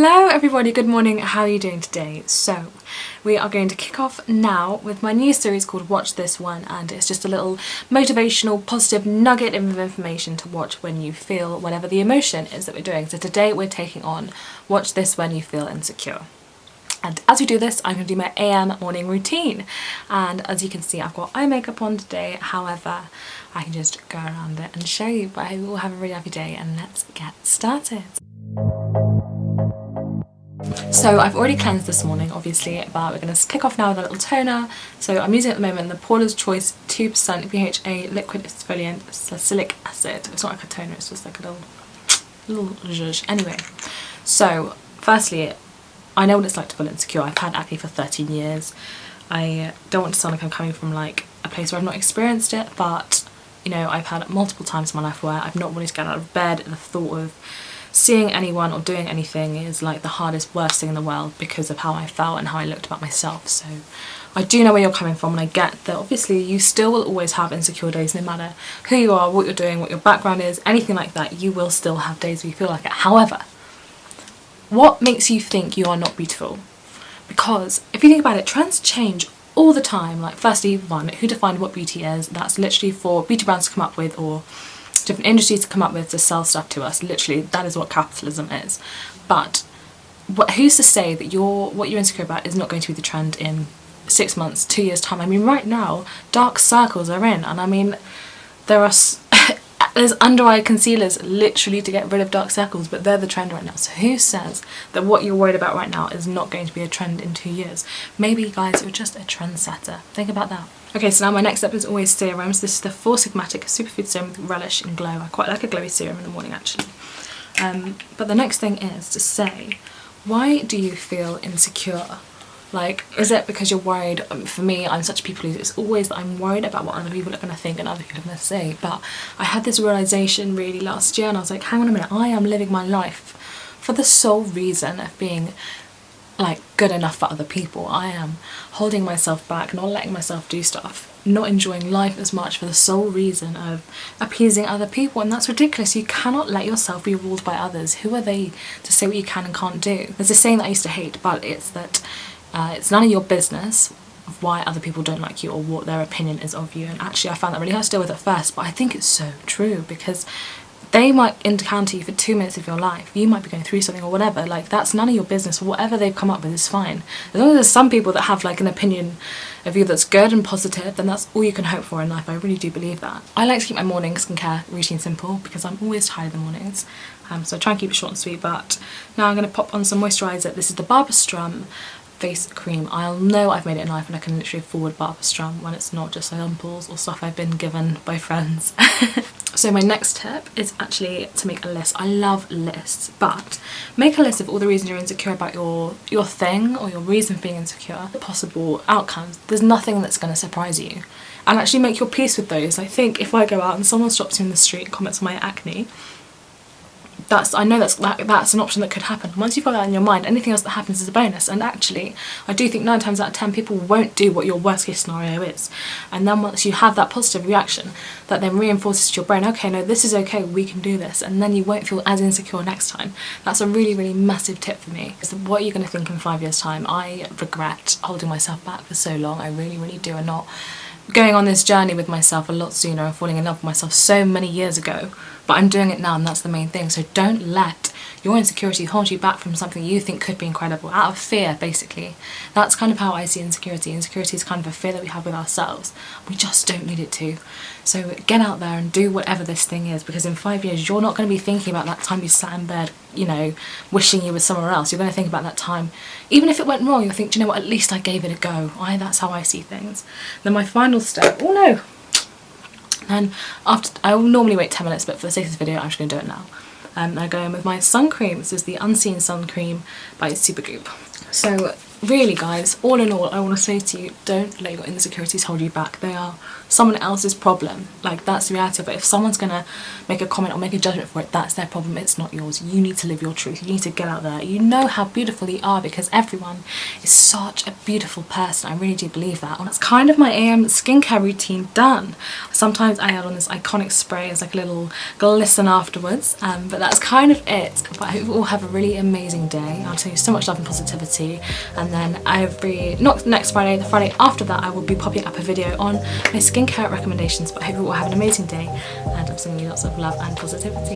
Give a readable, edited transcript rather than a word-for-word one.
Hello everybody, good morning, how are you doing today? So we are going to kick off now with my new series called Watch This One, and it's just a little motivational positive nugget of information to watch when you feel whatever the emotion is that we're doing. So today we're taking on Watch This When You Feel Insecure. And as we do this, I'm going to do my AM morning routine, and as you can see I've got eye makeup on today. However, I can just go around it and show you, but I will have a really happy day and let's get started. So I've already cleansed this morning obviously, but we're going to kick off now with a little toner. So I'm using at the moment the Paula's Choice 2% BHA liquid exfoliant salicylic acid. It's not like a toner, it's just like a little zhuzh. Anyway, so firstly, I know what it's like to feel insecure. I've had acne for 13 years. I don't want to sound like I'm coming from like a place where I've not experienced it, but you know, I've had multiple times in my life where I've not wanted to get out of bed, and the thought of seeing anyone or doing anything is like the hardest, worst thing in the world because of how I felt and how I looked about myself. So I do know where you're coming from, and I get that obviously you still will always have insecure days, no matter who you are, what you're doing, what your background is, anything like that. You will still have days where you feel like it. However, what makes you think you are not beautiful? Because if you think about it, trends change all the time. Like firstly, one, who defined what beauty is? That's literally for beauty brands to come up with, or different industries to come up with to sell stuff to us. Literally, that is what capitalism is. But who's to say that what you're insecure about is not going to be the trend in 6 months, 2 years time? I mean, right now, dark circles are in, and I mean, there's under eye concealers literally to get rid of dark circles, but they're the trend right now. So who says that what you're worried about right now is not going to be a trend in 2 years? Maybe, guys, you're just a trendsetter. Think about that. Okay, so now my next step is always serums. This is the Four Sigmatic Superfood Serum with Relish and Glow. I quite like a glowy serum in the morning, actually. But the next thing is to say, why do you feel insecure? Like, is it because you're worried? For me, I'm such a people pleaser. It's always that I'm worried about what other people are going to think and other people are going to say. But I had this realisation really last year, and I was like, hang on a minute, I am living my life for the sole reason of being like good enough for other people. I am holding myself back, not letting myself do stuff, not enjoying life as much for the sole reason of appeasing other people, and that's ridiculous. You cannot let yourself be ruled by others. Who are they to say what you can and can't do? There's a saying that I used to hate, but it's that it's none of your business of why other people don't like you or what their opinion is of you. And actually I found that really hard to deal with at first, but I think it's so true, because they might encounter you for 2 minutes of your life. You might be going through something or whatever. Like, that's none of your business. Whatever they've come up with is fine. As long as there's some people that have like an opinion of you that's good and positive, then that's all you can hope for in life. I really do believe that. I like to keep my morning skincare routine simple because I'm always tired in the mornings. So I try and keep it short and sweet. But now I'm going to pop on some moisturiser. This is the Barbara Strum face cream. I'll know I've made it in life, and I can literally afford Barbara Strum when it's not just samples or stuff I've been given by friends. So my next tip is actually to make a list. I love lists, but make a list of all the reasons you're insecure about your thing or your reason for being insecure, possible outcomes. There's nothing that's going to surprise you, and actually make your peace with those. I think if I go out and someone stops me in the street and comments on my acne, I know that's an option that could happen. Once you've got that in your mind, anything else that happens is a bonus. And actually, I do think 9 times out of 10 people won't do what your worst case scenario is. And then once you have that positive reaction, that then reinforces to your brain, okay, no, this is okay, we can do this. And then you won't feel as insecure next time. That's a really, really massive tip for me. Because what are you going to think in 5 years' time? I regret holding myself back for so long. I really, really do. And not going on this journey with myself a lot sooner and falling in love with myself so many years ago. But I'm doing it now, and that's the main thing. So don't let your insecurity hold you back from something you think could be incredible, out of fear, basically. That's kind of how I see insecurity. Insecurity is kind of a fear that we have with ourselves. We just don't need it to. So get out there and do whatever this thing is, because in 5 years you're not going to be thinking about that time you sat in bed, you know, wishing you were somewhere else. You're going to think about that time. Even if it went wrong, you'll think, do you know what, at least I gave it a go. That's how I see things. Then my final step, oh no! And after, I will normally wait 10 minutes, but for the sake of this video, I'm just going to do it now. I go in with my sun cream. This is the Unseen Sun Cream by Supergoop. So really guys, all in all, I want to say to you, don't let your insecurities hold you back. They are someone else's problem. Like, that's the reality of it. If someone's gonna make a comment or make a judgment for it, that's their problem, it's not yours. You need to live your truth. You need to get out there. You know how beautiful you are, because everyone is such a beautiful person. I really do believe that. And that's kind of my skincare routine done. Sometimes I add on this iconic spray as like a little glisten afterwards, but that's kind of it. But I hope you all have a really amazing day. I'll tell you so much love and positivity, and then not next Friday, the Friday after that, I will be popping up a video on my skincare recommendations. But I hope you all have an amazing day, and I'm sending you lots of love and positivity.